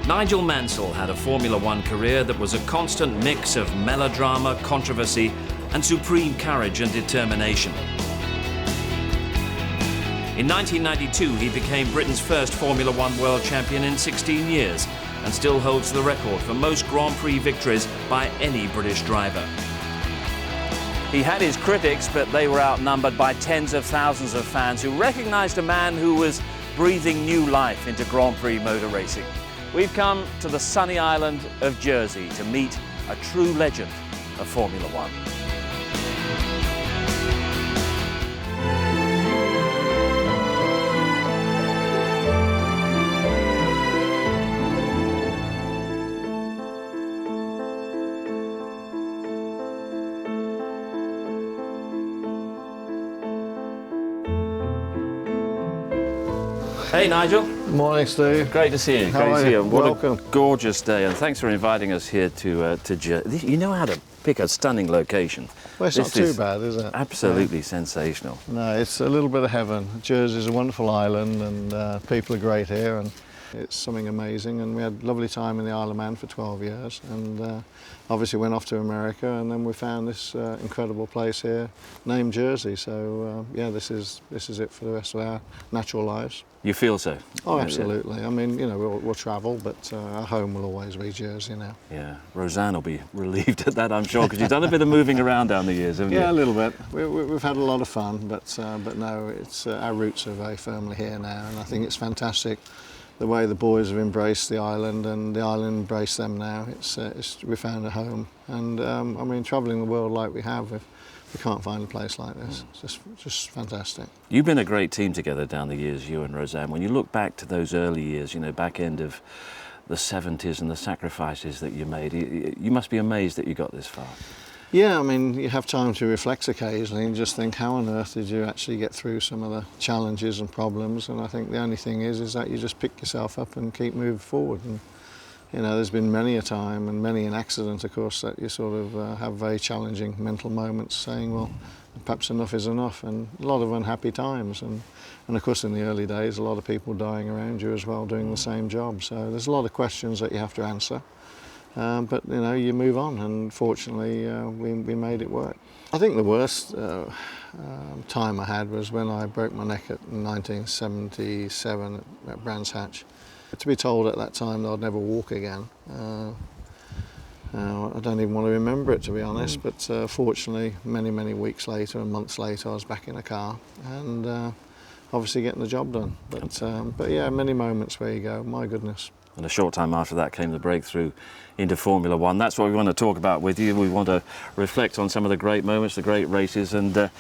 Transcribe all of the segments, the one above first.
Nigel Mansell had a Formula One career that was a constant mix of melodrama, controversy, and supreme courage and determination. In 1992, he became Britain's first Formula One world champion in 16 years and still holds the record for most Grand Prix victories by any British driver. He had his critics, but they were outnumbered by tens of thousands of fans who recognised a man who was breathing new life into Grand Prix motor racing. We've come to the sunny island of Jersey to meet a true legend of Formula One. Hey Nigel. Morning, Steve. Great to see you. How are you? What Welcome. a gorgeous day, and thanks for inviting us here to Jersey. You know how to pick a stunning location. Well, it's not too bad, is it? Absolutely sensational. No, it's a little bit of heaven. Jersey's a wonderful island, and people are great here, and it's something amazing. And we had a lovely time in the Isle of Man for 12 years, and obviously went off to America, and then we found this incredible place here named Jersey. So yeah, this is it for the rest of our natural lives. You feel so? Oh, absolutely. I mean, you know, we'll travel, but our home will always be Jersey now. Yeah, Roseanne will be relieved at that, I'm sure, because you've done a bit of moving around down the years, haven't you? Yeah, a little bit. We've had a lot of fun, but no, it's our roots are very firmly here now, and I think it's fantastic the way the boys have embraced the island, and the island embraced them now. We found a home, and I mean, travelling the world like we have, we can't find a place like this. It's just fantastic. You've been a great team together down the years, you and Roseanne. When you look back to those early years, you know, back end of the 70s and the sacrifices that you made, you must be amazed that you got this far. Yeah, I mean, you have time to reflect occasionally and just think, how on earth did you actually get through some of the challenges and problems? And I think the only thing is that you just pick yourself up and keep moving forward. And you know, there's been many a time and many an accident, of course, that you sort of have very challenging mental moments saying, well, perhaps enough is enough, and a lot of unhappy times. And of course, in the early days, a lot of people dying around you as well, doing the same job. So there's a lot of questions that you have to answer. But, you know, you move on, and fortunately, we made it work. I think the worst time I had was when I broke my neck in 1977 at Brands Hatch. To be told at that time that I'd never walk again, I don't even want to remember it, to be honest, but fortunately many weeks later and months later I was back in a car and obviously getting the job done. But yeah, many moments where you go, my goodness. And a short time after that came the breakthrough into Formula One. That's what we want to talk about with you. We want to reflect on some of the great moments, the great races, and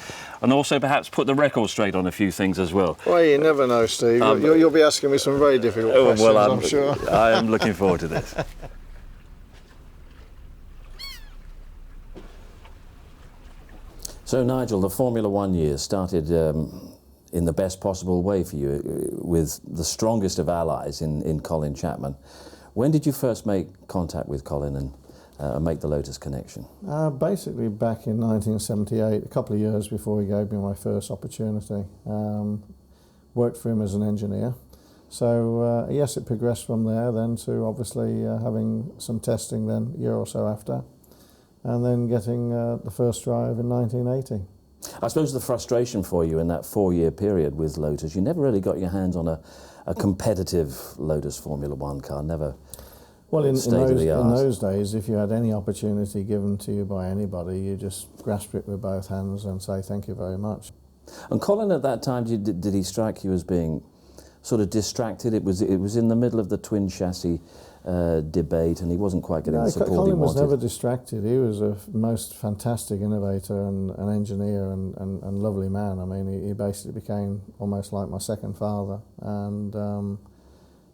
also perhaps put the record straight on a few things as well. Well, you never know, Steve. You'll be asking me some very difficult questions, well, I'm sure. I am looking forward to this. So, Nigel, the Formula One years started in the best possible way for you, with the strongest of allies in Colin Chapman. When did you first make contact with Colin and make the Lotus connection? Basically back in 1978, a couple of years before he gave me my first opportunity. Worked for him as an engineer. So yes, it progressed from there then to obviously having some testing then a year or so after, and then getting the first drive in 1980. I suppose the frustration for you in that 4-year period with Lotus, you never really got your hands on a competitive Lotus Formula One car, never. Well, in those days, if you had any opportunity given to you by anybody, you just grasp it with both hands and say thank you very much. And Colin, at that time, did he strike you as being sort of distracted? It was in the middle of the twin chassis debate, and he wasn't quite getting the support he wanted. Colin was never distracted. He was a most fantastic innovator and an engineer and lovely man. I mean, he basically became almost like my second father, and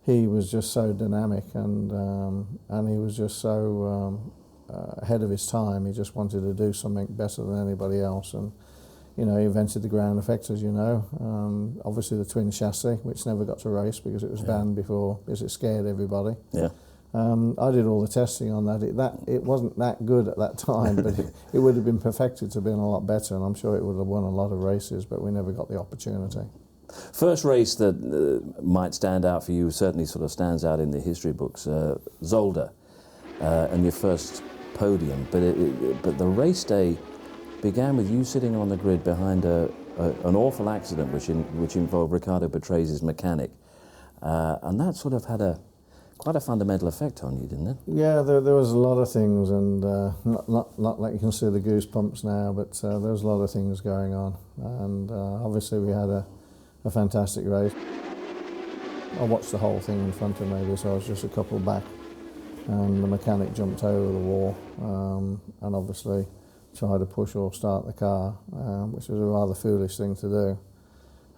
he was just so dynamic and he was just so ahead of his time. He just wanted to do something better than anybody else, and you know, he invented the ground effect, as you know. Obviously the twin chassis, which never got to race because it was banned before, because it scared everybody. Yeah. I did all the testing on that. It wasn't that good at that time, but it would have been perfected to have been a lot better, and I'm sure it would have won a lot of races, but we never got the opportunity. First race that might stand out for you, certainly sort of stands out in the history books, Zolder, and your first podium. But the race day began with you sitting on the grid behind an awful accident which involved Ricardo Patrese' mechanic. And that sort of had quite a fundamental effect on you, didn't it? Yeah, there was a lot of things, and not like you can see the goosebumps now, but there was a lot of things going on. And obviously we had a fantastic race. I watched the whole thing in front of me, so I was just a couple back, and the mechanic jumped over the wall and obviously tried to push or start the car, which was a rather foolish thing to do.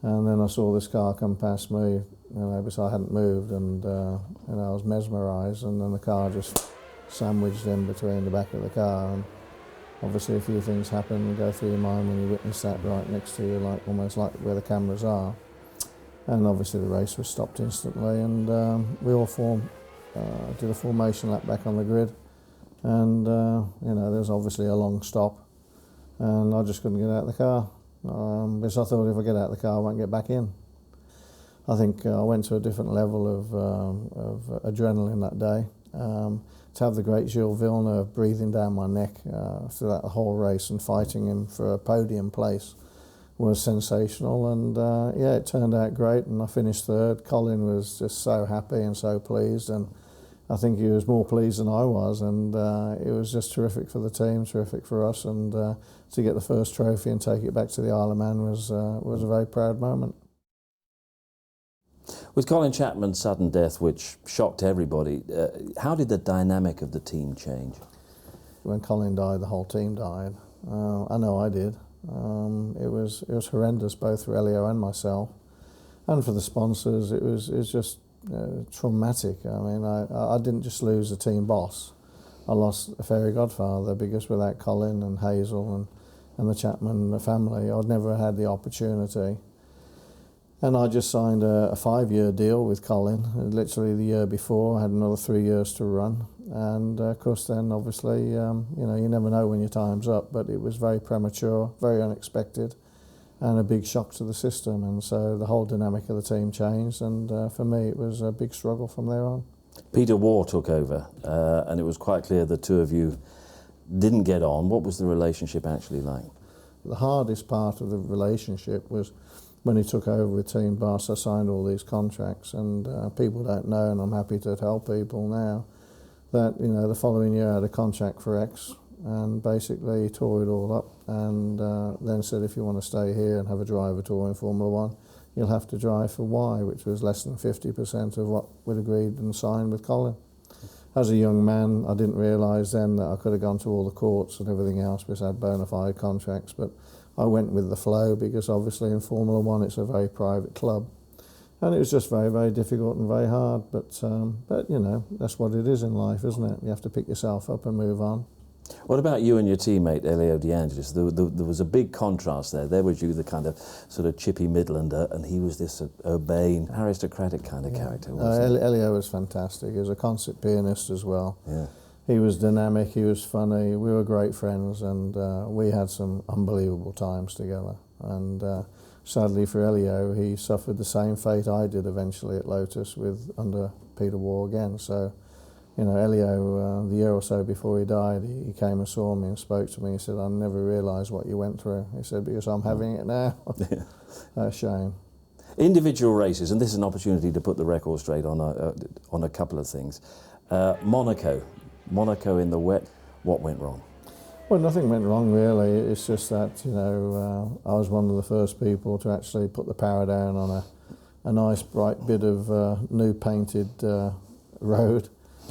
And then I saw this car come past me, because I hadn't moved, and I was mesmerised, and then the car just sandwiched in between the back of the car, and obviously a few things happen and go through your mind when you witness that right next to you, almost like where the cameras are. And obviously the race was stopped instantly, and we all did a formation lap back on the grid, and there was obviously a long stop, and I just couldn't get out of the car, because I thought if I get out of the car I won't get back in. I think I went to a different level of adrenaline that day. To have the great Gilles Villeneuve breathing down my neck throughout the whole race and fighting him for a podium place was sensational, and yeah, it turned out great, and I finished third. Colin was just so happy and so pleased, and I think he was more pleased than I was, and it was just terrific for the team, terrific for us, and to get the first trophy and take it back to the Isle of Man was a very proud moment. With Colin Chapman's sudden death, which shocked everybody, how did the dynamic of the team change? When Colin died, the whole team died. I know I did. It was horrendous, both for Elio and myself, and for the sponsors. It was just traumatic. I mean, I didn't just lose a team boss. I lost a fairy godfather, because without Colin and Hazel and the Chapman family, I'd never had the opportunity. And I just signed a 5-year deal with Colin. Literally the year before, I had another 3 years to run. And of course then, obviously, you never know when your time's up, but it was very premature, very unexpected, and a big shock to the system. And so the whole dynamic of the team changed, and for me it was a big struggle from there on. Peter Waugh took over, and it was quite clear the two of you didn't get on. What was the relationship actually like? The hardest part of the relationship was when he took over with Team Boss. I signed all these contracts, and people don't know, and I'm happy to tell people now, that the following year I had a contract for X, and basically he tore it all up, and then said if you want to stay here and have a driver tour in Formula One, you'll have to drive for Y, which was less than 50% of what we'd agreed and signed with Colin. As a young man, I didn't realise then that I could have gone to all the courts and everything else because I had bona fide contracts, but I went with the flow, because obviously in Formula One it's a very private club. And it was just very, very difficult and very hard, but that's what it is in life, isn't it? You have to pick yourself up and move on. What about you and your teammate, Elio De Angelis? There was a big contrast there. There was you, the kind of sort of chippy Midlander, and he was this urbane, aristocratic kind of character, wasn't he? Elio was fantastic. He was a concert pianist as well. Yeah. He was dynamic, he was funny, we were great friends, and we had some unbelievable times together. And sadly for Elio, he suffered the same fate I did eventually at Lotus under Peter Waugh again. So, Elio, the year or so before he died, he came and saw me and spoke to me. He said, I never realised what you went through. He said, because I'm having it now. A shame. Individual races, and this is an opportunity to put the record straight on a couple of things. Monaco in the wet, what went wrong? Well, nothing went wrong really. It's just that, I was one of the first people to actually put the power down on a nice bright bit of new painted road,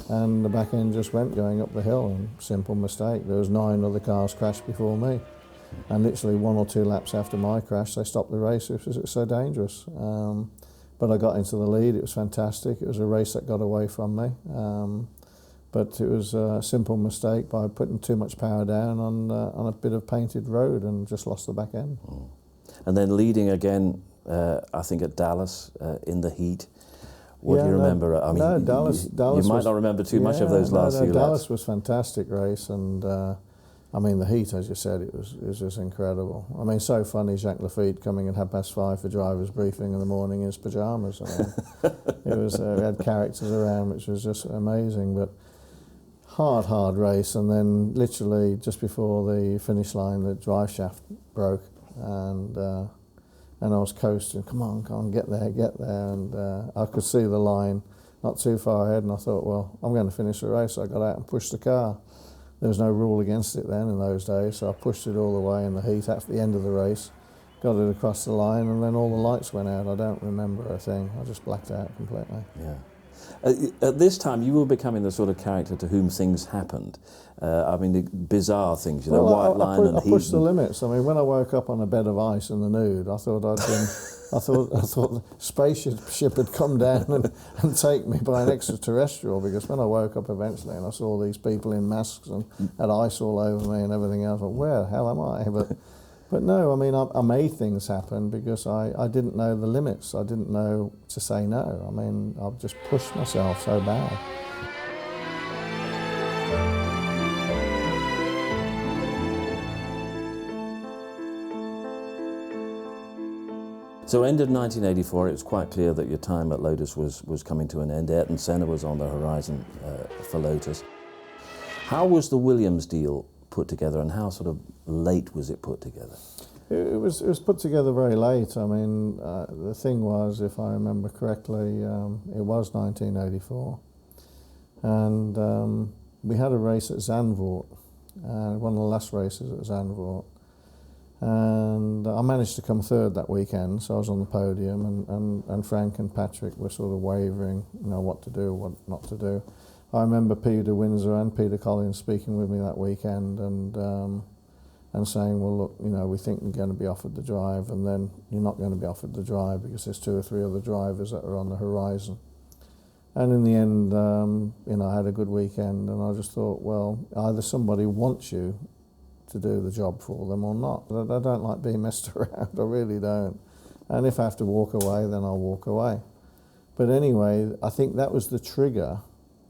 and the back end just went going up the hill, and simple mistake. There was 9 other cars crashed before me, and literally 1 or 2 laps after my crash they stopped the race because it was so dangerous. But I got into the lead. It was fantastic. It was a race that got away from me. But it was a simple mistake by putting too much power down on a bit of painted road, and just lost the back end. Mm. And then leading again, I think at Dallas in the heat. What do you remember? I mean, Dallas you might not remember too much of those last few laps. Dallas was a fantastic race, and I mean, the heat, as you said, it was just incredible. I mean, so funny, Jacques Lafitte coming at 5:30 for drivers' briefing in the morning in his pyjamas. I mean, it was, we had characters around, which was just amazing, but hard race. And then literally just before the finish line, the drive shaft broke, and I was coasting, come on, get there. And I could see the line not too far ahead, and I thought, well, I'm going to finish the race. So I got out and pushed the car. There was no rule against it then in those days, so I pushed it all the way in the heat at the end of the race, got it across the line, and then all the lights went out. I don't remember a thing. I just blacked out completely. Yeah. At this time, you were becoming the sort of character to whom things happened. I mean, the bizarre things, you know, white line and heat. I pushed the limits. I mean, when I woke up on a bed of ice in the nude, I thought I'd been... I thought the spaceship had come down and take me by an extraterrestrial, because when I woke up eventually and I saw these people in masks and had ice all over me and everything else, I thought, where the hell am I? But no, I mean, I made things happen because I didn't know the limits. I didn't know to say no. I mean, I've just pushed myself so bad. So end of 1984, it was quite clear that your time at Lotus was coming to an end. Ayrton Senna was on the horizon for Lotus. How was the Williams deal put together, and how sort of late was it put together? It was put together very late. I mean, the thing was, if I remember correctly, it was 1984. And we had a race at Zandvoort, one of the last races at Zandvoort. And I managed to come third that weekend, so I was on the podium, and Frank and Patrick were sort of wavering, you know, what to do, what not to do. I remember Peter Windsor and Peter Collins speaking with me that weekend and saying, well, look, you know, we think you're going to be offered the drive, and then you're not going to be offered the drive because there's 2 or 3 other drivers that are on the horizon. And in the end, you know, I had a good weekend, and I just thought, well, either somebody wants you to do the job for them or not. I don't like being messed around, I really don't. And if I have to walk away, then I'll walk away. But anyway, I think that was the trigger,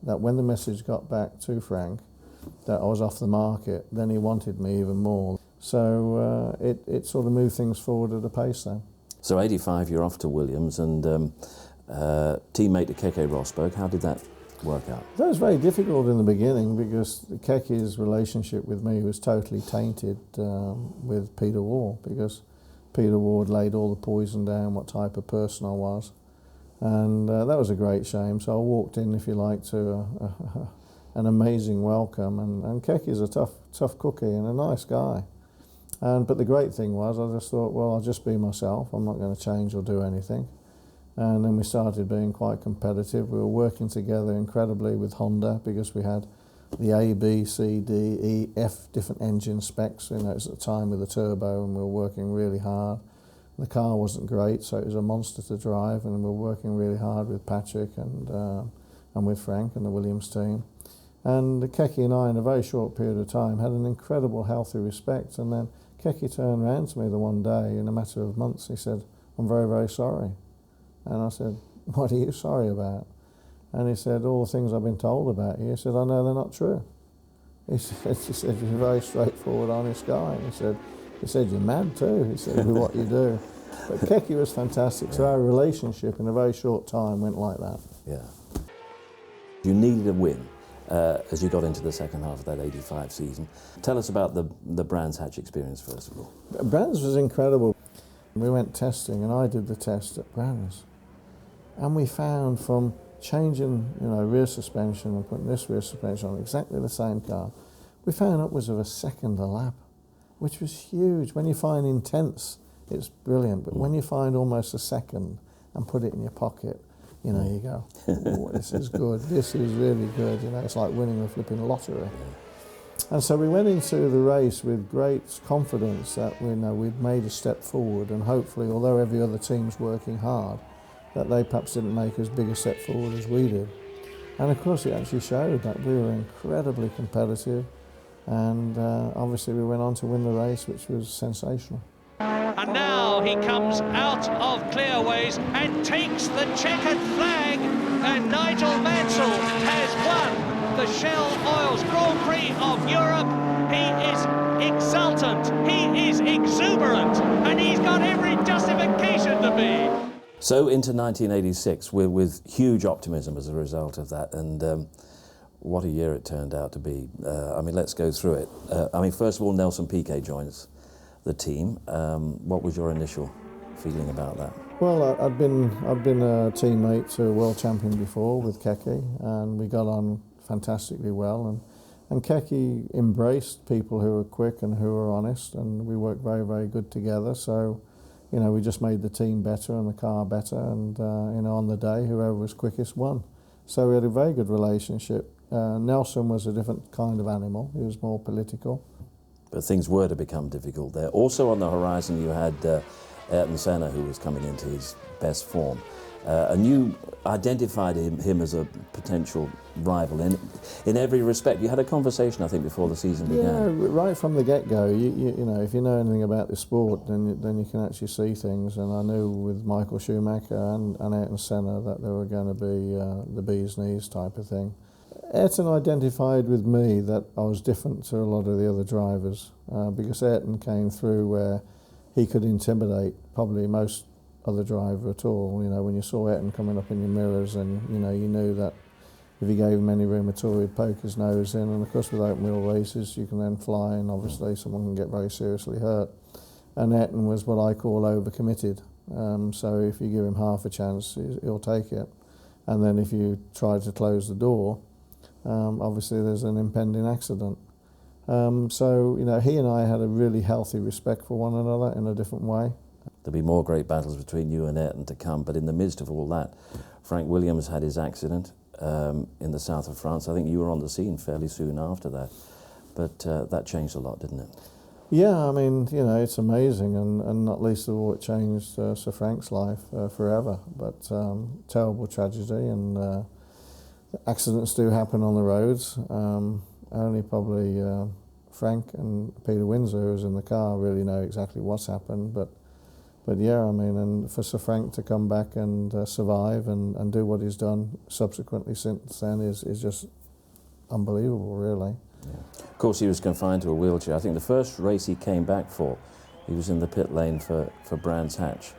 that when the message got back to Frank that I was off the market, then he wanted me even more. So it sort of moved things forward at a pace then. So 85, you're off to Williams, and teammate to Keke Rosberg. How did that work out? That was very difficult in the beginning because Keke's relationship with me was totally tainted with Peter Ward, because Peter Ward laid all the poison down what type of person I was, and that was a great shame. So I walked in, if you like, to an amazing welcome, and Keke's a tough cookie and a nice guy. But the great thing was, I just thought, well, I'll just be myself. I'm not going to change or do anything. And then we started being quite competitive. We were working together incredibly with Honda because we had the A, B, C, D, E, F different engine specs. You know, it was at the time with the turbo, and we were working really hard. The car wasn't great, so it was a monster to drive, and we were working really hard with Patrick and with Frank and the Williams team. And Keke and I, in a very short period of time, had an incredible healthy respect. And then Keke turned around to me the one day, in a matter of months, he said, "I'm very, very sorry." And I said, "What are you sorry about?" And he said, "All the things I've been told about you." He said, "I know they're not true." He said, "You're a very straightforward, honest guy." And he said, "You're mad too," he said, "with what you do." But Keke was fantastic. So our relationship in a very short time went like that. Yeah. You needed a win as you got into the second half of that 85 season. Tell us about the Brands Hatch experience, first of all. Brands was incredible. We went testing, and I did the test at Brands. And we found, from changing, you know, rear suspension and putting this rear suspension on exactly the same car, we found upwards of a second a lap, which was huge. When you find intense, it's brilliant. But when you find almost a second and put it in your pocket, you know, you go, "Oh, this is good. This is really good." You know, it's like winning the flipping lottery. And so we went into the race with great confidence that we'd made a step forward, and hopefully, although every other team's working hard, that they perhaps didn't make as big a step forward as we did. And of course it actually showed that we were incredibly competitive, and obviously we went on to win the race, which was sensational. And now he comes out of clearways and takes the checkered flag, and Nigel Mansell has won the Shell Oils Grand Prix of Europe. He is exultant, he is exuberant, and he's got every justification to be. So into 1986, with huge optimism as a result of that, and what a year it turned out to be. I mean, let's go through it. I mean, first of all, Nelson Piquet joins the team. What was your initial feeling about that? Well, I'd been a teammate to a world champion before with Keke, and we got on fantastically well. And Keke embraced people who were quick and who were honest, and we worked very, very good together. So, you know, we just made the team better and the car better, and you know, on the day, whoever was quickest won. So we had a very good relationship. Nelson was a different kind of animal. He was more political. But things were to become difficult there. Also on the horizon, you had Ayrton Senna, who was coming into his best form. And you identified him as a potential rival in every respect. You had a conversation, I think, before the season began. Yeah, right from the get-go. You know, if you know anything about the sport, then you can actually see things. And I knew with Michael Schumacher and Ayrton Senna that they were going to be the bee's knees type of thing. Ayrton identified with me that I was different to a lot of the other drivers because Ayrton came through where he could intimidate probably most other driver at all. You know, when you saw Ayrton coming up in your mirrors, and you know, you knew that if you gave him any room at all, he'd poke his nose in. And of course, with open wheel races, you can then fly, and obviously someone can get very seriously hurt. And Ayrton was what I call overcommitted. So if you give him half a chance, he'll take it. And then if you try to close the door, obviously there's an impending accident. So, you know, he and I had a really healthy respect for one another in a different way. There'll be more great battles between you and Ayrton to come, but in the midst of all that, Frank Williams had his accident in the south of France. I think you were on the scene fairly soon after that, but that changed a lot, didn't it? Yeah, I mean, you know, it's amazing, and not least of all, it changed Sir Frank's life forever. But terrible tragedy, and accidents do happen on the roads. Only probably Frank and Peter Windsor, who was in the car, really know exactly what's happened. But yeah, I mean, and for Sir Frank to come back and survive and do what he's done subsequently since then is just unbelievable, really. Yeah. Of course, he was confined to a wheelchair. I think the first race he came back for, he was in the pit lane for Brands Hatch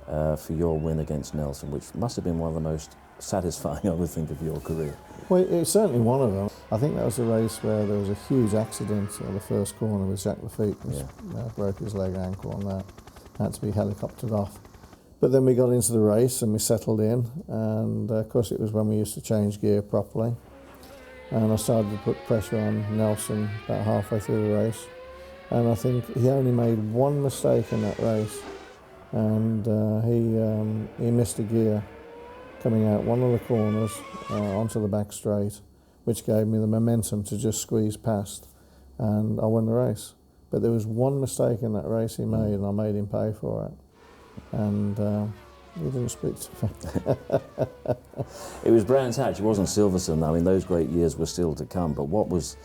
for your win against Nelson, which must have been one of the most satisfying, I would think, of your career. Well, it's certainly one of them. I think that was a race where there was a huge accident at the first corner with Jacques Lafitte, and broke his leg ankle on that. Had to be helicoptered off. But then we got into the race and we settled in, and of course it was when we used to change gear properly. And I started to put pressure on Nelson about halfway through the race. And I think he only made one mistake in that race, and he missed a gear coming out one of the corners onto the back straight, which gave me the momentum to just squeeze past, and I won the race. But there was one mistake in that race he made, and I made him pay for it. And he didn't speak to me. It was Brands Hatch, it wasn't Silverstone. I mean, those great years were still to come, but what was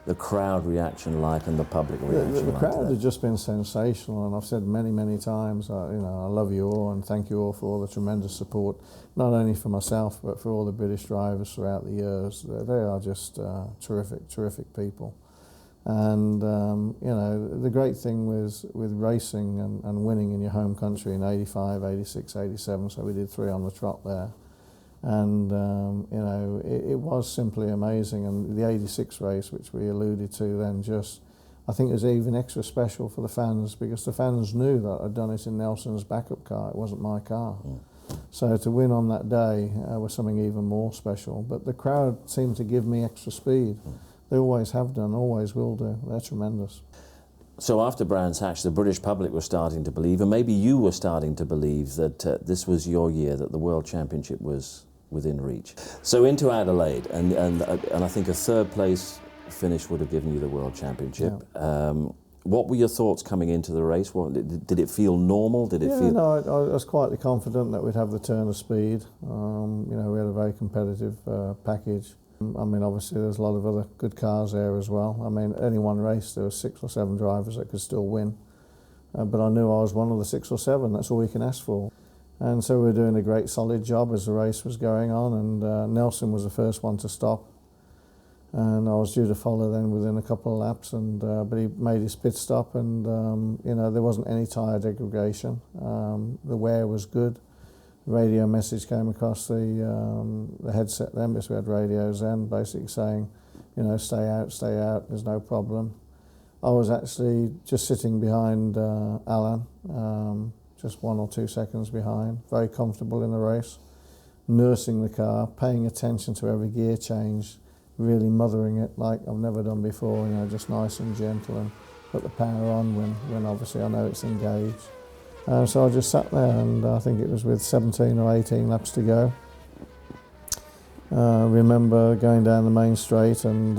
the crowd reaction like and the public reaction the like? crowd had just been sensational, and I've said many, many times, you know, I love you all and thank you all for all the tremendous support, not only for myself, but for all the British drivers throughout the years. They are just terrific, terrific people. And you know, the great thing with racing and winning in your home country in 85, 86, 87, so we did 3 on the trot there. And you know, it was simply amazing. And the 86 race, which we alluded to then, just, I think it was even extra special for the fans, because the fans knew that I'd done it in Nelson's backup car. It wasn't my car. So to win on that day was something even more special. But the crowd seemed to give me extra speed. They always have done, always will do. They're tremendous. So after Brands Hatch, the British public was starting to believe, and maybe you were starting to believe, that this was your year, that the World Championship was within reach. So into Adelaide, and I think a 3rd place finish would have given you the World Championship. Yeah. What were your thoughts coming into the race? Did it feel normal? Did it feel? No, I was quietly confident that we'd have the turn of speed. You know, we had a very competitive package. I mean, obviously there's a lot of other good cars there as well. I mean, any one race there were 6 or 7 drivers that could still win. But I knew I was one of the 6 or 7, that's all you can ask for. And so we were doing a great solid job as the race was going on, and Nelson was the first one to stop. and I was due to follow then within a couple of laps, and but he made his pit stop, and you know, there wasn't any tyre degradation. The wear was good. Radio message came across the headset then, because we had radios then, basically saying, you know, stay out, there's no problem. I was actually just sitting behind Alan, just 1 or 2 seconds behind, very comfortable in the race, nursing the car, paying attention to every gear change, really mothering it like I've never done before, you know, just nice and gentle, and put the power on when obviously I know it's engaged. So I just sat there, and I think it was with 17 or 18 laps to go. Remember going down the main straight, and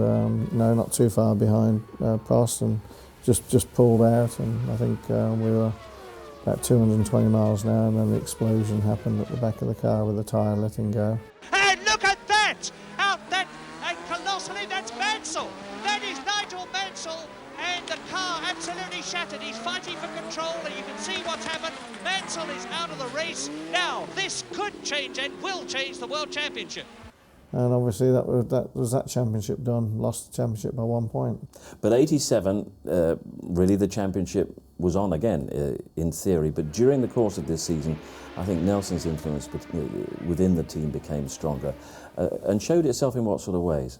no, not too far behind Prost, and just pulled out, and I think we were about 220 miles an hour, and then the explosion happened at the back of the car with the tyre letting go. And look at that! Out that, and colossally, that's Mansell! That is Nigel Mansell, and the car absolutely shattered. He's fighting for control, and you can see what's happened. Mansell is out of the race. Now, this could change and will change the World Championship. And obviously that was that championship done, lost the championship by 1 point. But 87, really the championship was on again, in theory, but during the course of this season, I think Nelson's influence within the team became stronger, and showed itself in what sort of ways?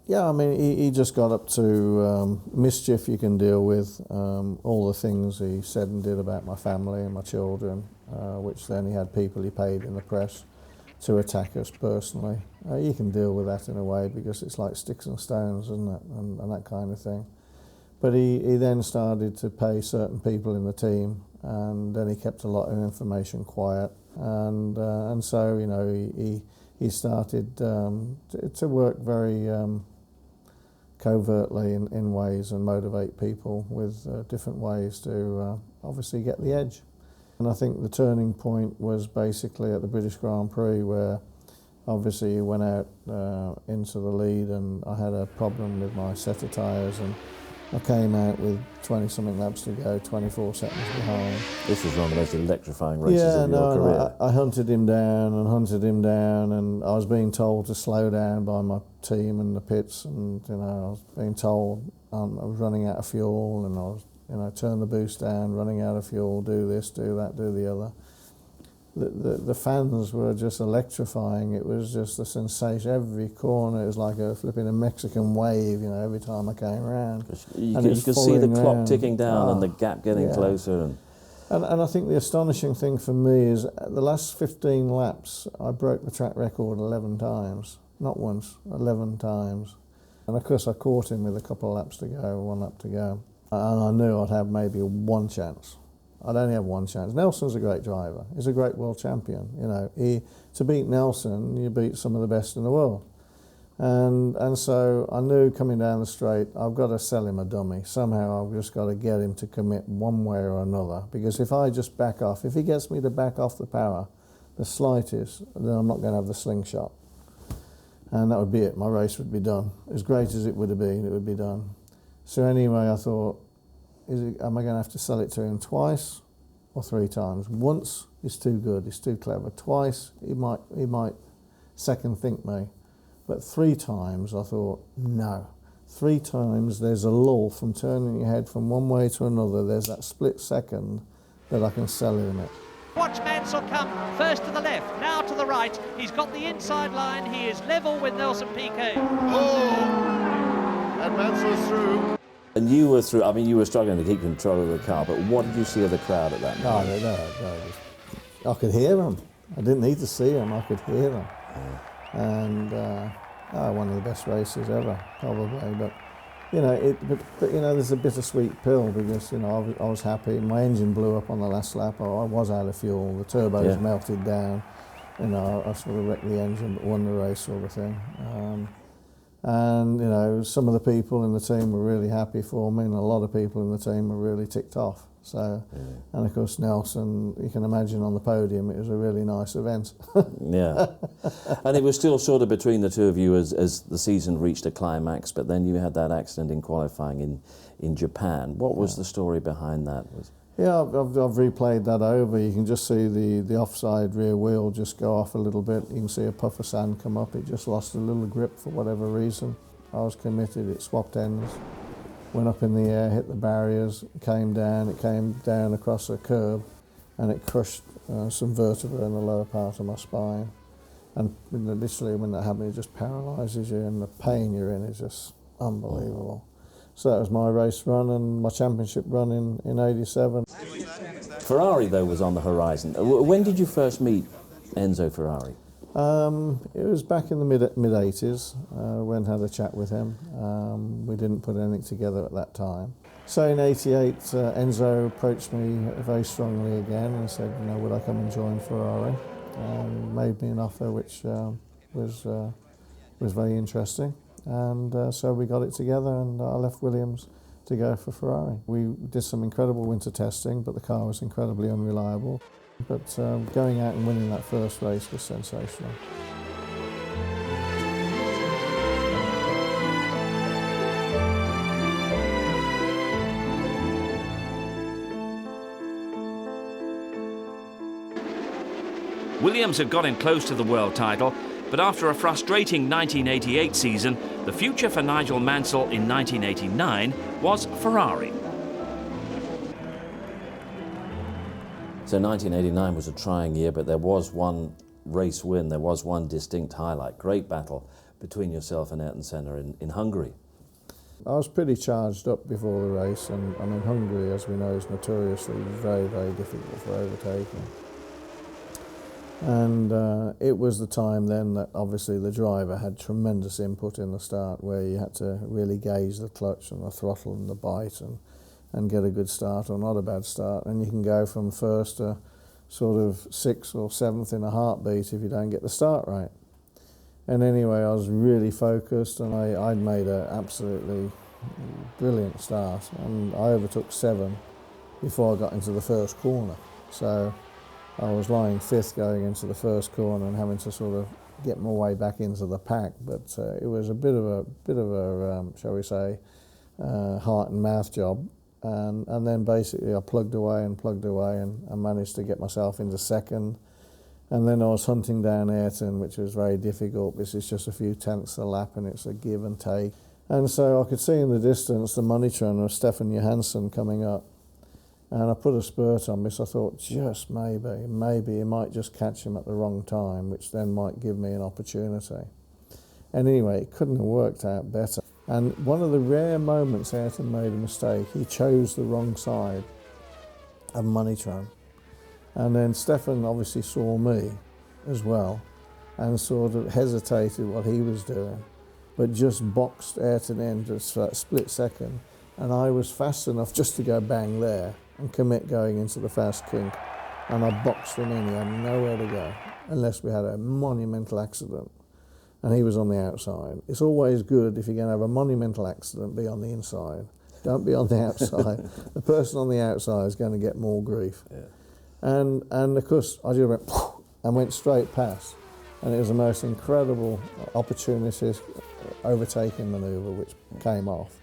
Yeah, I mean, he just got up to mischief you can deal with, all the things he said and did about my family and my children, which then he had people he paid in the press to attack us personally. You can deal with that in a way, because it's like sticks and stones, isn't it, and that kind of thing. But he then started to pay certain people in the team, and then he kept a lot of information quiet, and so, you know, he started to work very covertly in ways, and motivate people with different ways to obviously get the edge. And I think the turning point was basically at the British Grand Prix, where obviously he went out into the lead, and I had a problem with my set of tyres, and I came out with 20-something laps to go, 24 seconds behind. This was one of the most electrifying races of your career. I hunted him down, and I was being told to slow down by my team in the pits, and you know, I was being told I was running out of fuel, and I was, you know, turn the boost down, running out of fuel, do this, do that, do the other. The fans were just electrifying. It was just a sensation. Every corner, it was like a flipping a Mexican wave, you know, every time I came around. You could see the clock ticking down, and the gap getting closer. And I think the astonishing thing for me is the last 15 laps, I broke the track record 11 times. Not once, 11 times. And of course I caught him with a couple of laps to go, 1 lap to go. And I knew I'd have maybe one chance. I'd only have one chance. Nelson's a great driver. He's a great world champion. You know, to beat Nelson, you beat some of the best in the world. And so I knew coming down the straight, I've got to sell him a dummy. Somehow I've just got to get him to commit one way or another. Because if I just back off, if he gets me to back off the power, the slightest, then I'm not going to have the slingshot. And that would be it. My race would be done. As great as it would have been, it would be done. So anyway, I thought, am I going to have to sell it to him twice or 3 times? Once is too good, he's too clever. Twice, he might second think me. But 3 times, I thought, no. 3 times, there's a lull from turning your head from one way to another. There's that split second that I can sell him it. Watch Mansell come first to the left, now to the right. He's got the inside line. He is level with Nelson Piquet. Oh! And Mansell's through. And you were through, I mean, you were struggling to keep control of the car, but what did you see of the crowd at that moment? No. I could hear them. I didn't need to see them, I could hear them. And one of the best races ever, probably. But you know, but you know, there's a bittersweet pill, because you know I was happy. My engine blew up on the last lap. I was out of fuel. The turbos melted down. You know, I sort of wrecked the engine, but won the race, sort of thing. And you know, some of the people in the team were really happy for me, and a lot of people in the team were really ticked off. So, and of course Nelson, you can imagine on the podium, it was a really nice event. Yeah, and it was still sort of between the two of you as the season reached a climax, but then you had that accident in qualifying in Japan. What was the story behind that? Yeah, I've replayed that over. You can just see the offside rear wheel just go off a little bit. You can see a puff of sand come up. It just lost a little grip for whatever reason. I was committed. It swapped ends, went up in the air, hit the barriers, came down. It came down across a curb, and it crushed some vertebra in the lower part of my spine. And literally, when that happened, it just paralyses you, and the pain you're in is just unbelievable. So that was my race run and my championship run in '87. Ferrari, though, was on the horizon. When did you first meet Enzo Ferrari? It was back in the mid-80s. Went and had a chat with him. We didn't put anything together at that time. So in '88, Enzo approached me very strongly again and said, you know, would I come and join Ferrari? Made me an offer which was very interesting. And so we got it together, and I left Williams to go for Ferrari. We did some incredible winter testing, but the car was incredibly unreliable. But going out and winning that first race was sensational. Williams had got him close to the world title, but after a frustrating 1988 season, the future for Nigel Mansell in 1989 was Ferrari. So 1989 was a trying year, but there was one race win, there was one distinct highlight. Great battle between yourself and Ayrton Senna in Hungary. I was pretty charged up before the race, and I mean, Hungary, as we know, is notoriously very, very difficult for overtaking. And it was the time then that obviously the driver had tremendous input in the start, where you had to really gauge the clutch and the throttle and the bite and get a good start or not a bad start. And you can go from first to sort of 6th or 7th in a heartbeat if you don't get the start right. And anyway, I was really focused, and I'd made an absolutely brilliant start. And I overtook 7 before I got into the first corner. So I was lying 5th going into the first corner and having to sort of get my way back into the pack. But it was a bit of a shall we say, heart and mouth job. And then basically I plugged away and managed to get myself into 2nd. And then I was hunting down Ayrton, which was very difficult because it's just a few tenths a lap and it's a give and take. And so I could see in the distance the money trun of Stefan Johansson coming up. And I put a spurt on this. I thought, just maybe it might just catch him at the wrong time, which then might give me an opportunity. And anyway, it couldn't have worked out better. And one of the rare moments Ayrton made a mistake, he chose the wrong side of Moneytron. And then Stefan obviously saw me as well and sort of hesitated what he was doing, but just boxed Ayrton in just for that split second. And I was fast enough just to go bang there and commit going into the fast kink. And I boxed him in. He had nowhere to go unless we had a monumental accident. And he was on the outside. It's always good, if you're going to have a monumental accident, be on the inside. Don't be on the outside. The person on the outside is going to get more grief. Yeah. And of course, I just went and went straight past. And it was the most incredible opportunistic overtaking manoeuvre which came off.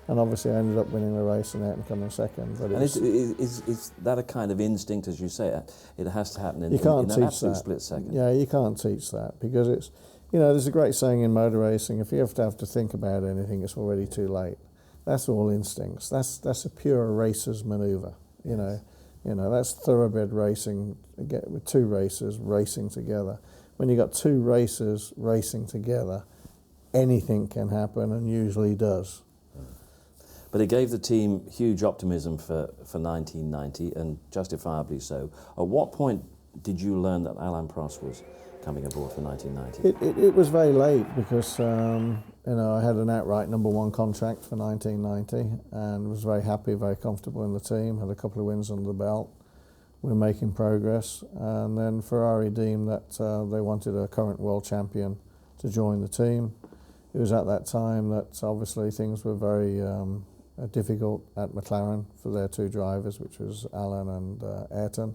And obviously I ended up winning the race and Ayrton coming 2nd. But is that a kind of instinct, as you say? It has to happen in an absolute split second. Yeah, you can't teach that, because it's, you know, there's a great saying in motor racing, if you have to think about anything, it's already too late. That's all instincts. That's a pure racer's manoeuvre, you know. You know, that's thoroughbred racing, with 2 racers racing together. When you've got 2 racers racing together, anything can happen, and usually does. But it gave the team huge optimism for 1990, and justifiably so. At what point did you learn that Alain Prost was coming aboard for 1990? It was very late, because you know, I had an outright #1 contract for 1990 and was very happy, very comfortable in the team, had a couple of wins under the belt. We're making progress, and then Ferrari deemed that they wanted a current world champion to join the team. It was at that time that obviously things were very difficult at McLaren for their 2 drivers, which was Alain and Ayrton.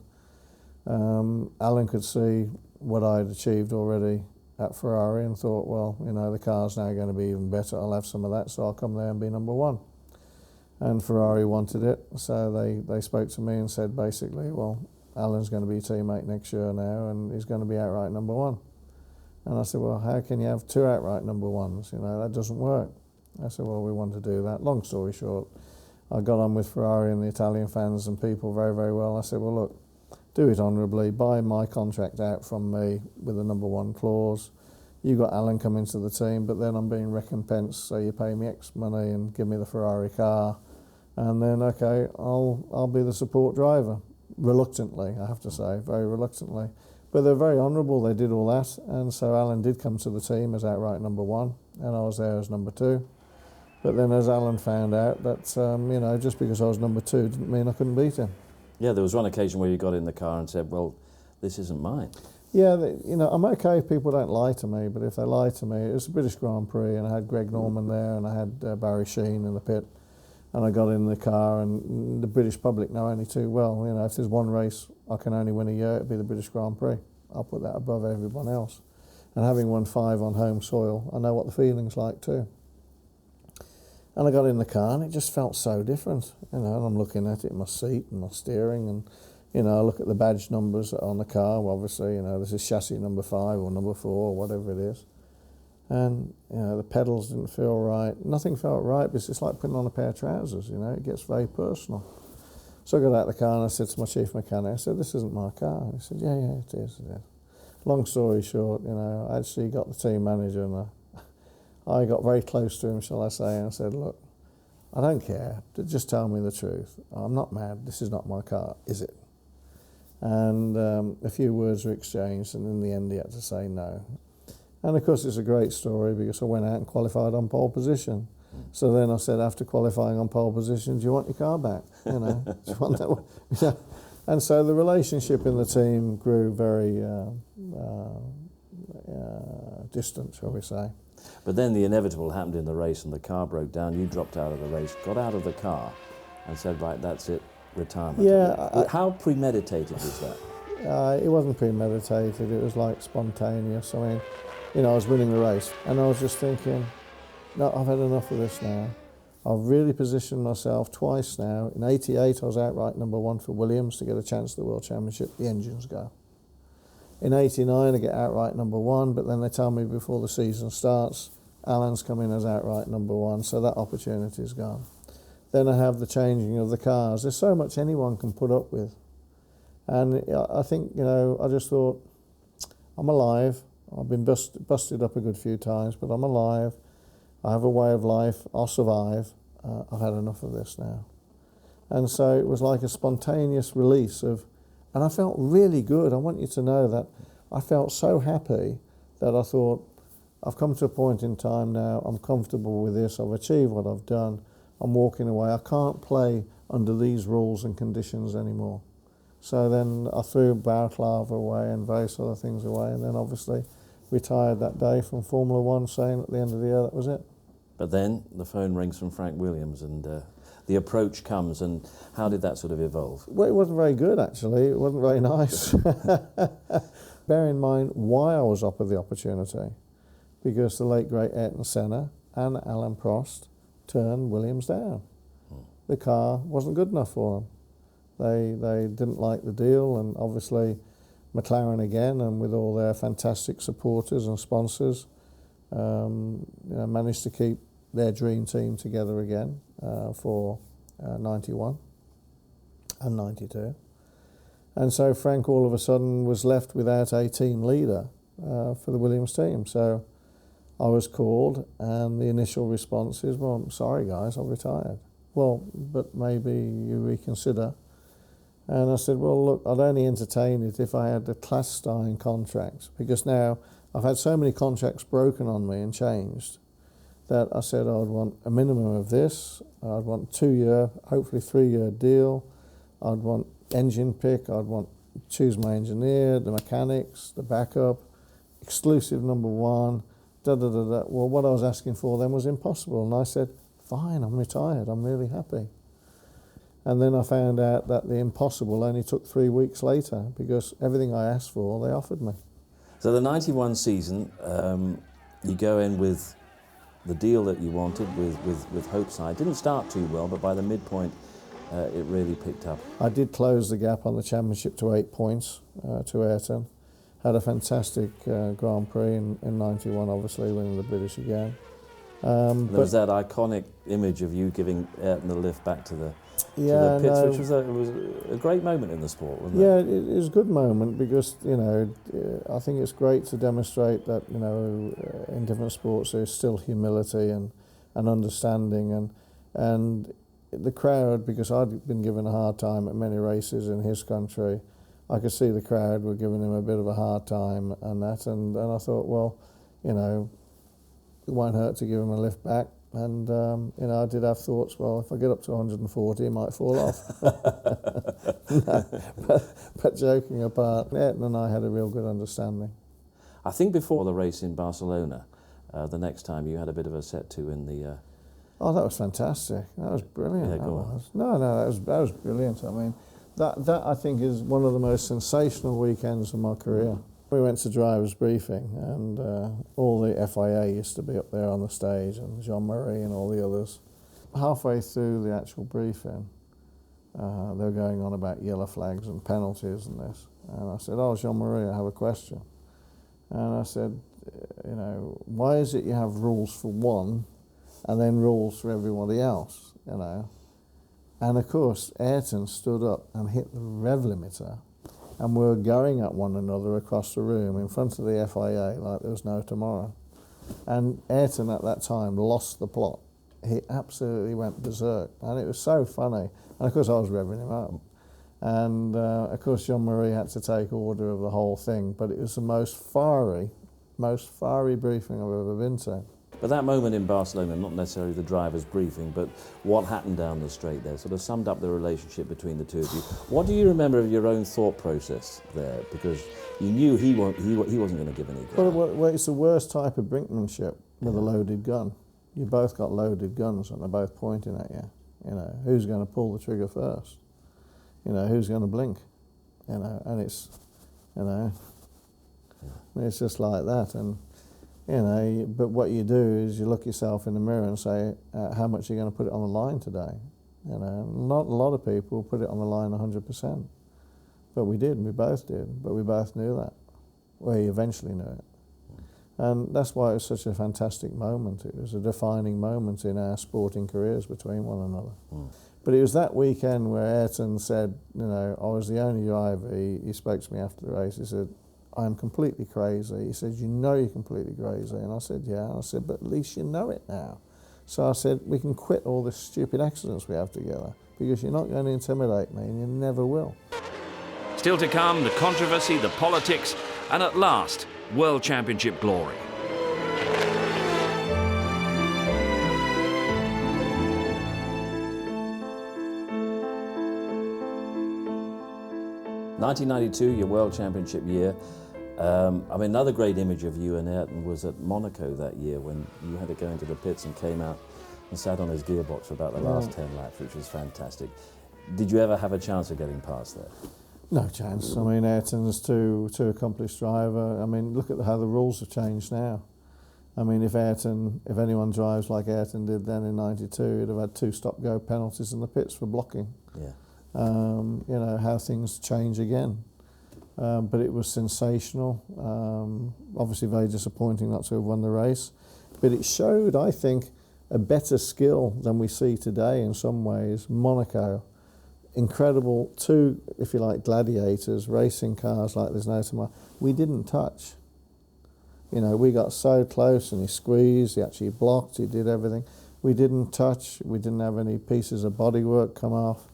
Alain could see what I'd achieved already at Ferrari and thought, well, you know, the car's now going to be even better. I'll have some of that, so I'll come there and be #1. And Ferrari wanted it, so they spoke to me and said basically, well, Alain's going to be your teammate next year now, and he's going to be outright #1. And I said, well, how can you have 2 outright #1s? You know, that doesn't work. I said, well, we want to do that. Long story short, I got on with Ferrari and the Italian fans and people very, very well. I said, well, look, do it honourably, buy my contract out from me with a number 1 clause. You got Alan coming to the team, but then I'm being recompensed, so you pay me X money and give me the Ferrari car. And then, okay, I'll be the support driver. Reluctantly, I have to say, very reluctantly. But they're very honourable, they did all that. And so Alan did come to the team as outright number 1, and I was there as number 2. But then as Alan found out that, you know, just because I was number 2 didn't mean I couldn't beat him. Yeah, there was one occasion where you got in the car and said, well, this isn't mine. Yeah, you know, I'm okay if people don't lie to me, but if they lie to me, it was the British Grand Prix, and I had Greg Norman there, and I had Barry Sheen in the pit, and I got in the car, and the British public know only too well, you know, if there's one race I can only win a year, it'd be the British Grand Prix. I'll put that above everyone else. And having won 5 on home soil, I know what the feeling's like too. And I got in the car and it just felt so different, you know, and I'm looking at it, my seat and my steering, and, you know, I look at the badge numbers on the car, well, obviously, you know, this is chassis number 5 or number 4 or whatever it is. And, you know, the pedals didn't feel right. Nothing felt right, because it's like putting on a pair of trousers, you know, it gets very personal. So I got out of the car and I said to my chief mechanic, I said, this isn't my car. He said, yeah, it is. Long story short, you know, I actually got the team manager and I got very close to him, shall I say, and I said, look, I don't care, just tell me the truth. I'm not mad, this is not my car, is it? And a few words were exchanged, and in the end he had to say no. And of course it's a great story, because I went out and qualified on pole position. So then I said, after qualifying on pole position, do you want your car back? You know, do you want that one? Yeah. And so the relationship in the team grew very distant, shall we say. But then the inevitable happened in the race and the car broke down. You dropped out of the race, got out of the car and said, right, that's it, retirement. Yeah. How premeditated was that? It wasn't premeditated, it was like spontaneous. I mean, you know, I was winning the race and I was just thinking, no, I've had enough of this now. I've really positioned myself twice now. In '88, I was outright number 1 for Williams to get a chance at the World Championship. The engines go. In '89, I get outright number 1, but then they tell me before the season starts, Alan's coming as outright number 1, so that opportunity's gone. Then I have the changing of the cars. There's so much anyone can put up with. And I think, you know, I just thought, I'm alive. I've been busted up a good few times, but I'm alive. I have a way of life, I'll survive, I've had enough of this now. And so it was like a spontaneous release of, and I felt really good. I want you to know that I felt so happy that I thought, I've come to a point in time now, I'm comfortable with this, I've achieved what I've done, I'm walking away, I can't play under these rules and conditions anymore. So then I threw balaclava away and various other things away, and then obviously retired that day from Formula One, saying at the end of the year that was it. But then the phone rings from Frank Williams and the approach comes, and how did that sort of evolve? Well, it wasn't very good, actually. It wasn't very nice. Bear in mind why I was offered the opportunity, because the late, great Ayrton Senna and Alan Prost turned Williams down. The car wasn't good enough for them. They didn't like the deal, and obviously McLaren again, and with all their fantastic supporters and sponsors, you know, managed to keep their dream team together again for 91 and 92. And so Frank all of a sudden was left without a team leader for the Williams team. So I was called, and the initial response is, well, I'm sorry guys, I've retired. Well, but maybe you reconsider. And I said, well, look, I'd only entertain it if I had a clandestine contract, because now I've had so many contracts broken on me and changed that I said I'd want a minimum of this, I'd want 2-year, hopefully 3-year deal, I'd want engine pick, I'd want choose my engineer, the mechanics, the backup, exclusive number 1, da-da-da-da. Well, what I was asking for then was impossible, and I said, fine, I'm retired, I'm really happy. And then I found out that the impossible only took 3 weeks later, because everything I asked for, they offered me. So the 91 season, you go in with the deal that you wanted with Hopeside. Didn't start too well, but by the midpoint, it really picked up. I did close the gap on the championship to 8 points to Ayrton. Had a fantastic Grand Prix in 91, obviously, winning the British again. There was that iconic image of you giving Ayrton the lift back to the pits, which was a great moment in the sport, wasn't it? Yeah, it was a good moment because, you know, I think it's great to demonstrate that, you know, in different sports there's still humility and understanding and the crowd, because I'd been given a hard time at many races in his country, I could see the crowd were giving him a bit of a hard time and that, and I thought, well, you know, it won't hurt to give him a lift back. And, you know, I did have thoughts, well, if I get up to 140, he might fall off. No, but joking apart, Ayrton and I had a real good understanding. I think before the race in Barcelona, the next time you had a bit of a set to in the... Oh, that was fantastic. That was brilliant. Yeah, that go on. was. No, that was brilliant. I mean, that I think is one of the most sensational weekends of my career. We went to driver's briefing and all the FIA used to be up there on the stage and Jean-Marie and all the others. Halfway through the actual briefing, they were going on about yellow flags and penalties and this. And I said, oh, Jean-Marie, I have a question. And I said, you know, why is it you have rules for one and then rules for everybody else, you know? And of course, Ayrton stood up and hit the rev limiter, and we were going at one another across the room in front of the FIA like there was no tomorrow. And Ayrton at that time lost the plot. He absolutely went berserk, and it was so funny. And of course, I was revving him up. And of course, Jean-Marie had to take order of the whole thing, but it was the most fiery briefing I've ever been to. But that moment in Barcelona, not necessarily the driver's briefing, but what happened down the straight there, sort of summed up the relationship between the two of you. What do you remember of your own thought process there? Because you knew he wasn't going to give any ground. Well, it's the worst type of brinkmanship with a loaded gun. You both got loaded guns and they're both pointing at you. You know, who's going to pull the trigger first? You know, who's going to blink? You know, and it's, you know, it's just like that. And you know, but what you do is you look yourself in the mirror and say, how much are you going to put it on the line today? You know, not a lot of people put it on the line 100%. But we did, we both did, but we both knew that. We eventually knew it. And that's why it was such a fantastic moment. It was a defining moment in our sporting careers between one another. Mm. But it was that weekend where Ayrton said, you know, I was the only driver. He spoke to me after the race. He said, I'm completely crazy. He said, you know you're completely crazy. And I said, yeah. And I said, but at least you know it now. So I said, we can quit all the stupid accidents we have together because you're not going to intimidate me and you never will. Still to come, the controversy, the politics, and at last, World Championship glory. '92, your World Championship year. I mean, another great image of you and Ayrton was at Monaco that year when you had to go into the pits and came out and sat on his gearbox for about the last 10 laps, which was fantastic. Did you ever have a chance of getting past that? No chance. I mean, Ayrton's too accomplished driver. I mean, look at how the rules have changed now. I mean, if anyone drives like Ayrton did then in '92, he'd have had 2 stop-go penalties in the pits for blocking. Yeah. You know, how things change again. But it was sensational. Obviously very disappointing not to have won the race. But it showed, I think, a better skill than we see today in some ways. Monaco, incredible, 2, if you like, gladiators, racing cars like there's no tomorrow. We didn't touch. You know, we got so close and he squeezed, he actually blocked, he did everything. We didn't touch, we didn't have any pieces of bodywork come off.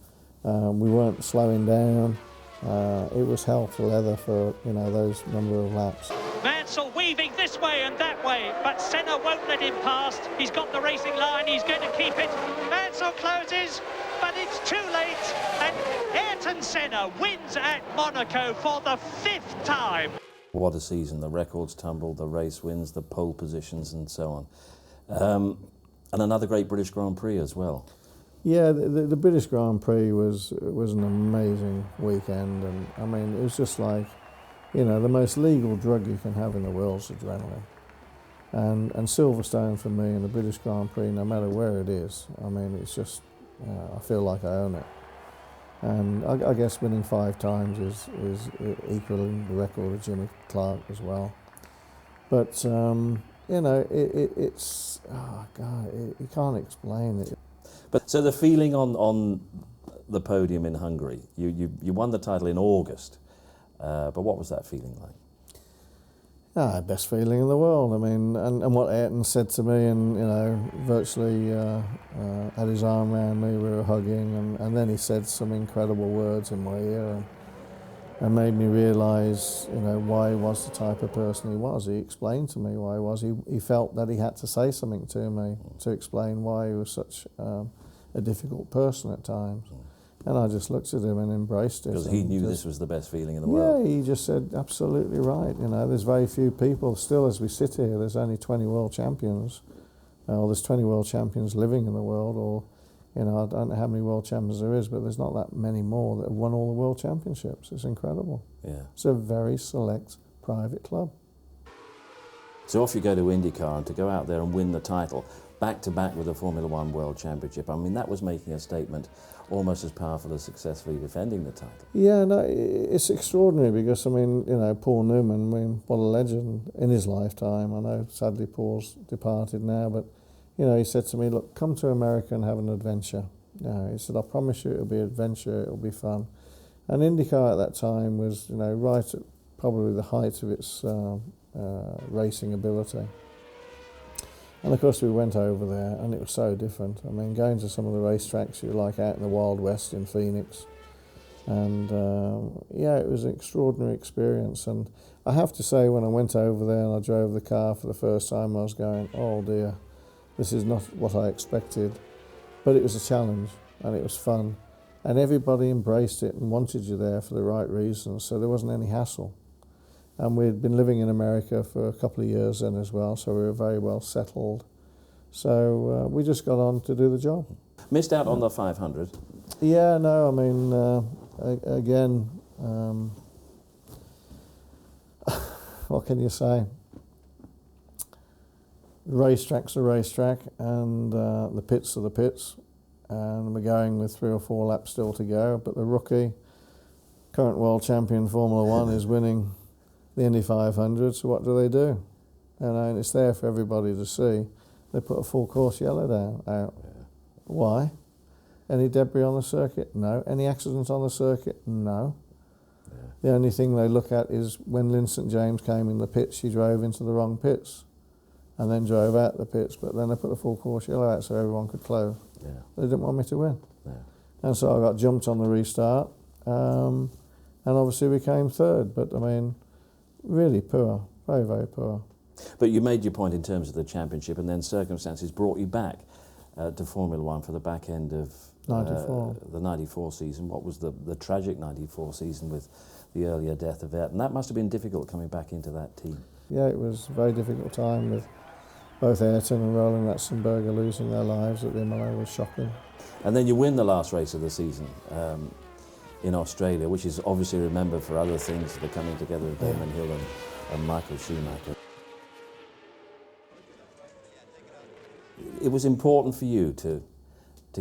We weren't slowing down. It was hell to leather for, you know, those number of laps. Mansell weaving this way and that way, but Senna won't let him past. He's got the racing line, he's going to keep it. Mansell closes, but it's too late. And Ayrton Senna wins at Monaco for the 5th time. What a season. The records tumble, the race wins, the pole positions and so on. And another great British Grand Prix as well. Yeah, the British Grand Prix was an amazing weekend, and I mean, it was just like, you know, the most legal drug you can have in the world is adrenaline. And Silverstone for me and the British Grand Prix, no matter where it is, I mean, it's just, I feel like I own it. And I guess winning 5 times is equaling the record of Jimmy Clark as well. But, you you know, it's, oh God, you can't explain it. But so the feeling on the podium in Hungary, you won the title in August, but what was that feeling like? Best feeling in the world. I mean, and what Ayrton said to me, and you know, virtually had his arm around me, we were hugging, and then he said some incredible words in my ear, and made me realise, you know, why he was the type of person he was. He explained to me why he was. He felt that he had to say something to me to explain why he was such a difficult person at times. And I just looked at him and embraced it. Because he knew this was the best feeling in the world. Yeah, he just said, absolutely right. You know, there's very few people, still as we sit here, there's only 20 world champions. Or there's 20 world champions living in the world, or, you know, I don't know how many world champions there is, but there's not that many more that have won all the world championships. It's incredible. Yeah. It's a very select private club. So off you go to IndyCar, and to go out there and win the title, back to back with the Formula One World Championship. I mean, that was making a statement almost as powerful as successfully defending the title. Yeah, no, it's extraordinary because, I mean, you know, Paul Newman, I mean, what a legend in his lifetime. I know, sadly, Paul's departed now, but, you know, he said to me, look, come to America and have an adventure. You know, he said, I promise you it'll be adventure, it'll be fun. And IndyCar at that time was, you know, right at probably the height of its racing ability. And of course we went over there and it was so different. I mean, going to some of the racetracks, you're like out in the Wild West in Phoenix. And yeah, it was an extraordinary experience. And I have to say, when I went over there and I drove the car for the first time, I was going, oh dear, this is not what I expected. But it was a challenge and it was fun. And everybody embraced it and wanted you there for the right reasons, so there wasn't any hassle. And we'd been living in America for a couple of years then as well, so we were very well settled. So we just got on to do the job. Missed out on the 500. Yeah, no, I mean, again, what can you say? The racetrack's a racetrack, and the pits are the pits, and we're going with 3 or 4 laps still to go, but the rookie, current world champion Formula One, is winning the Indy 500, so what do? And it's there for everybody to see. They put a full course yellow down out. Yeah. Why? Any debris on the circuit? No. Any accidents on the circuit? No. Yeah. The only thing they look at is when Lynn St James came in the pits, she drove into the wrong pits and then drove out the pits, but then they put a full course yellow out so everyone could close. Yeah. They didn't want me to win. Yeah. And so I got jumped on the restart, and obviously we came third, but I mean, really poor, very, very poor. But you made your point in terms of the championship, and then circumstances brought you back to Formula One for the back end of the 94 season. What was the tragic 94 season with the earlier death of Ayrton? That must have been difficult coming back into that team. Yeah, it was a very difficult time with both Ayrton and Roland Ratzenberger losing their lives at the Imola. Was shocking. And then you win the last race of the season in Australia, which is obviously remembered for other things, the coming together of Damon Hill and Michael Schumacher. It was important for you to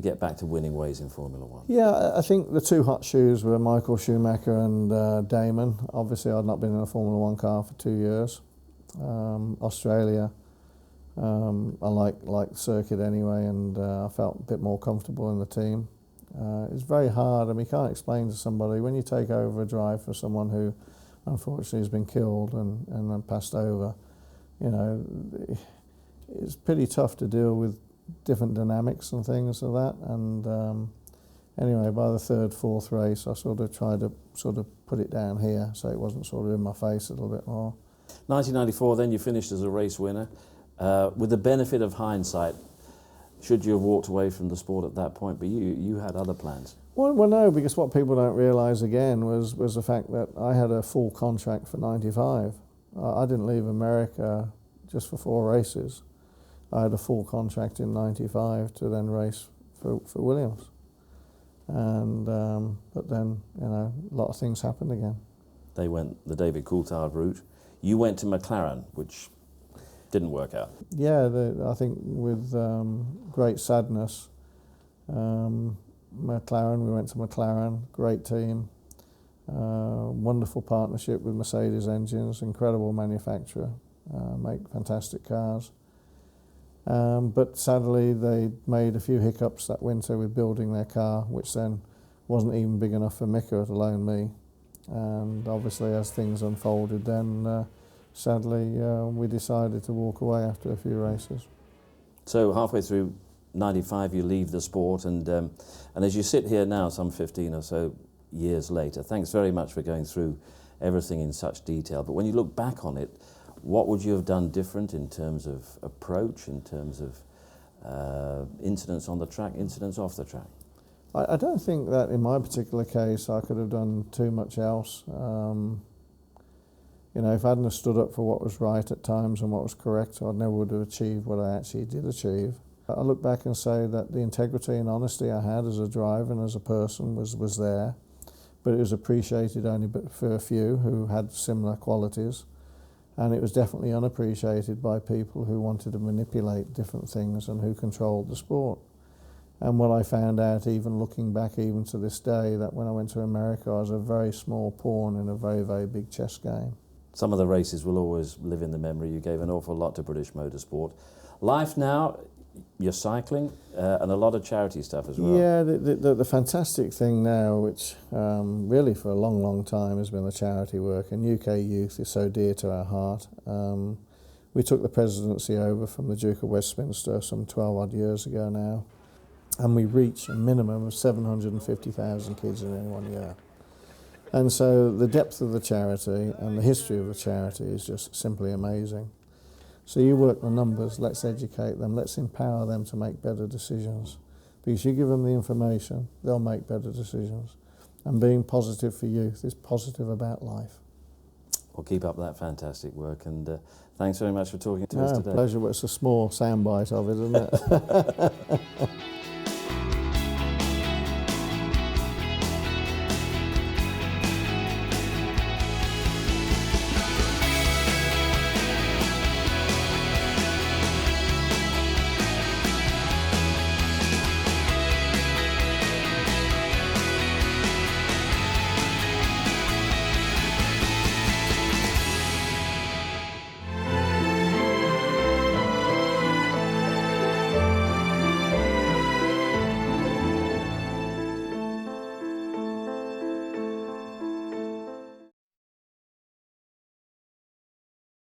get back to winning ways in Formula One. Yeah, I think the 2 hot shoes were Michael Schumacher and Damon. Obviously, I'd not been in a Formula One car for 2 years. Australia, I like the circuit anyway, and I felt a bit more comfortable in the team. It's very hard, and we can't explain to somebody when you take over a drive for someone who unfortunately has been killed and then passed over. You know, it's pretty tough to deal with different dynamics and things like that. And anyway, by the 3rd, 4th race, I sort of tried to put it down here so it wasn't sort of in my face a little bit more. 1994, then you finished as a race winner. With the benefit of hindsight, should you have walked away from the sport at that point? But you had other plans. Well, no, because what people don't realise again was the fact that I had a full contract for 95. I didn't leave America just for 4 races. I had a full contract in 95 to then race for Williams. And but then, you know, a lot of things happened again. They went the David Coulthard route. You went to McLaren, which didn't work out. Yeah, I think with great sadness. McLaren, we went to McLaren, great team, wonderful partnership with Mercedes engines, incredible manufacturer. make fantastic cars. But sadly, they made a few hiccups that winter with building their car, which then wasn't even big enough for Mika, let alone me. And obviously, as things unfolded, then sadly, we decided to walk away after a few races. So halfway through '95, you leave the sport, and as you sit here now, some 15 or so years later, thanks very much for going through everything in such detail. But when you look back on it, what would you have done different in terms of approach, in terms of incidents on the track, incidents off the track? I don't think that in my particular case I could have done too much else. You know, if I hadn't have stood up for what was right at times and what was correct, I never would have achieved what I actually did achieve. I look back and say that the integrity and honesty I had as a driver and as a person was there, but it was appreciated only for a few who had similar qualities. And it was definitely unappreciated by people who wanted to manipulate different things and who controlled the sport. And what I found out, even looking back even to this day, that when I went to America, I was a very small pawn in a very, very big chess game. Some of the races will always live in the memory. You gave an awful lot to British motorsport. Life now, you're cycling and a lot of charity stuff as well. Yeah, the fantastic thing now, which really for a long, long time has been the charity work, and UK youth is so dear to our heart. We took the presidency over from the Duke of Westminster some 12 odd years ago now, and we reached a minimum of 750,000 kids in any 1 year. And so the depth of the charity and the history of the charity is just simply amazing. So you work the numbers, let's educate them, let's empower them to make better decisions. Because you give them the information, they'll make better decisions. And being positive for youth is positive about life. Well, keep up that fantastic work, and thanks very much for talking to us today. Pleasure. Well, it's a small soundbite of it, isn't it?